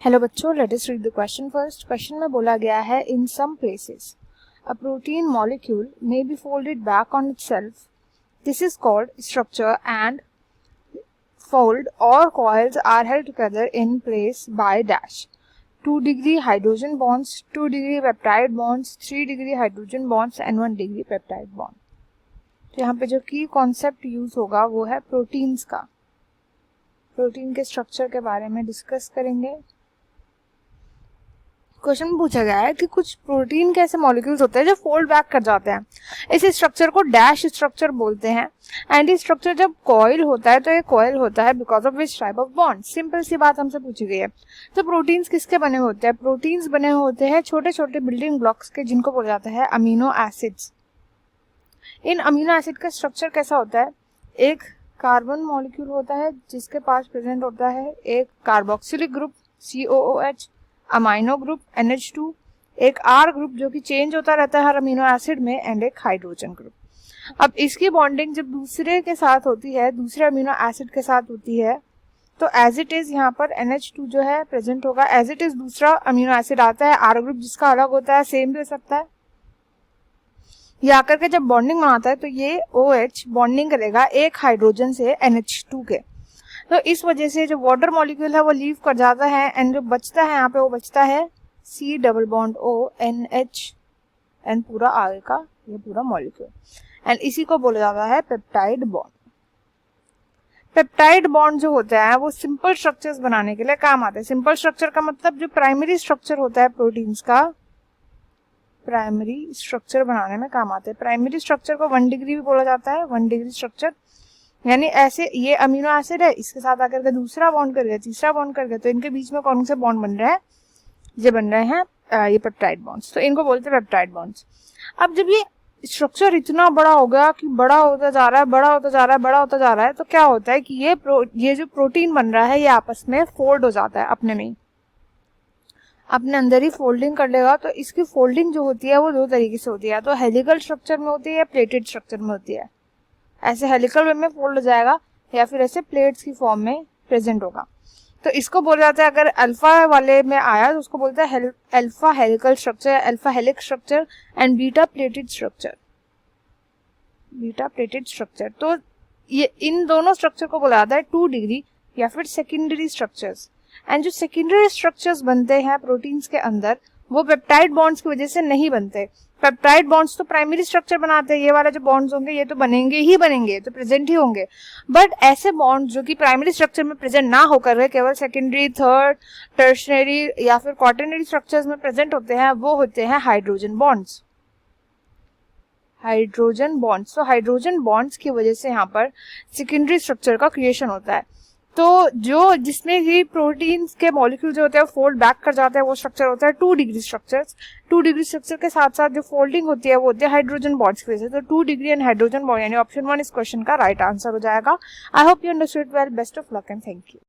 Hello बच्चों, let us read the question first. Question में बोला गया है in some places a protein molecule may be folded back on itself, this is called structure and fold or coils are held together in place by dash 2 degree hydrogen bonds, 2 degree peptide bonds, 3 degree hydrogen bonds and 1 degree peptide bond। तो यहाँ पे जो की concept use होगा वो है proteins का। Protein के स्ट्रक्चर के बारे में डिस्कस करेंगे। क्वेश्चन में पूछा गया है कि कुछ प्रोटीन के ऐसे मॉलिक्यूल्स होते हैं जो फोल्ड बैक कर जाते हैं। इस स्ट्रक्चर को डैश स्ट्रक्चर बोलते हैं। एंड ये स्ट्रक्चर जब कॉइल होता है तो ये कॉइल होता है because of which type of bond. Simple सी बात हमसे पूछी गई है। तो प्रोटीन्स किसके बने होते हैं? प्रोटीन्स बने होते हैं छोटे छोटे बिल्डिंग ब्लॉक्स के, जिनको बोला जाता है अमीनो एसिड्स। इन अमीनो एसिड का स्ट्रक्चर कैसा होता है? एक कार्बन मॉलिक्यूल होता है जिसके पास प्रेजेंट होता है एक carboxylic group COOH, amino group NH2, एक R ग्रुप जो कि चेंज होता रहता है हर अमीनो एसिड में, एंड एक हाइड्रोजन ग्रुप। अब इसकी बॉन्डिंग जब दूसरे के साथ होती है, दूसरे अमीनो एसिड के साथ होती है, तो एज इट इज यहाँ पर NH2 जो है प्रेजेंट होगा। एज इट इज दूसरा अमीनो एसिड आता है R ग्रुप जिसका अलग होता है, सेम भी हो सकता है। ये आकर के जब बॉन्डिंग बनाता है तो ये OH बॉन्डिंग करेगा एक हाइड्रोजन से NH2 के। तो इस वजह से जो वाटर मॉलिक्यूल है वो लीव कर जाता है, एंड जो बचता है यहाँ पे वो बचता है C double bond O NH and पूरा आगे का ये पूरा मॉलिक्यूल, एंड इसी को बोला जाता है पेप्टाइड बॉन्ड। पेप्टाइड बॉन्ड जो होता है वो सिंपल स्ट्रक्चर्स बनाने के लिए काम आता है। सिंपल स्ट्रक्चर का मतलब जो प्राइमरी स्ट्रक्चर होता है प्रोटीन्स का, प्राइमरी स्ट्रक्चर बनाने में काम आता है। प्राइमरी स्ट्रक्चर को 1 डिग्री भी बोला जाता है। 1 डिग्री स्ट्रक्चर यानी ऐसे ये अमीनो एसिड है, इसके साथ आकर के दूसरा बॉन्ड कर गया, तीसरा बॉन्ड कर गया, तो इनके बीच में कौन से बॉन्ड बन रहे हैं? ये बन रहे हैं ये पेप्टाइड बॉन्ड्स। तो इनको बोलते हैं पेप्टाइड बॉन्ड्स। अब जब ये स्ट्रक्चर इतना बड़ा हो गया कि बड़ा होता जा रहा है, बड़ा होता जा रहा है, बड़ा होता जा रहा है, तो क्या होता है कि ये जो प्रोटीन बन रहा है ये आपस में फोल्ड हो जाता है अपने में ही, अपने अंदर ही फोल्डिंग कर लेगा। तो इसकी फोल्डिंग जो होती है वो दो तरीके से होती है, तो हेलिकल स्ट्रक्चर में होती है या प्लेटेड स्ट्रक्चर में होती है। ऐसे हेलिकल वे में फोल्ड हो जाएगा या फिर ऐसे प्लेट्स की फॉर्म में प्रेजेंट होगा। तो इसको बोला जाता है, अगर अल्फा वाले में आया तो उसको बोलते हैं alpha helical structure, alpha helix structure, and beta pleated structure, beta pleated structure. तो ये इन दोनों स्ट्रक्चर को बोला जाता है 2 डिग्री या फिर सेकेंडरी स्ट्रक्चर्स। एंड जो सेकेंडरी स्ट्रक्चर्स बनते हैं प्रोटीन्स के अंदर वो पेप्टाइड बॉन्ड्स की वजह से नहीं बनते। पेप्टाइड बॉन्ड्स तो प्राइमरी स्ट्रक्चर बनाते हैं, ये वाला जो बॉन्ड्स होंगे ये तो बनेंगे ही बनेंगे, तो प्रेजेंट ही होंगे। बट ऐसे बॉन्ड्स जो कि प्राइमरी स्ट्रक्चर में प्रेजेंट ना होकर केवल सेकेंडरी, थर्ड, टर्शनरी या फिर क्वाटरनरी स्ट्रक्चर्स में प्रेजेंट होते हैं, वो होते हैं हाइड्रोजन बॉन्ड्स। हाइड्रोजन बॉन्ड्स, तो हाइड्रोजन बॉन्ड्स की वजह से यहाँ पर सेकेंडरी स्ट्रक्चर का क्रिएशन होता है। तो जो जिसमें भी प्रोटीन्स के मॉलिक्यूल जो होते हैं फोल्ड बैक कर जाते हैं वो स्ट्रक्चर होता है 2 डिग्री स्ट्रक्चर्स। 2 डिग्री स्ट्रक्चर के साथ साथ जो फोल्डिंग होती है वो होती है हाइड्रोजन बॉन्ड्स की वजह से। तो 2 डिग्री एंड हाइड्रोजन बॉन्ड यानी ऑप्शन 1 इस क्वेश्चन का राइट आंसर हो जाएगा। I hope you understood well. Best of luck and thank you.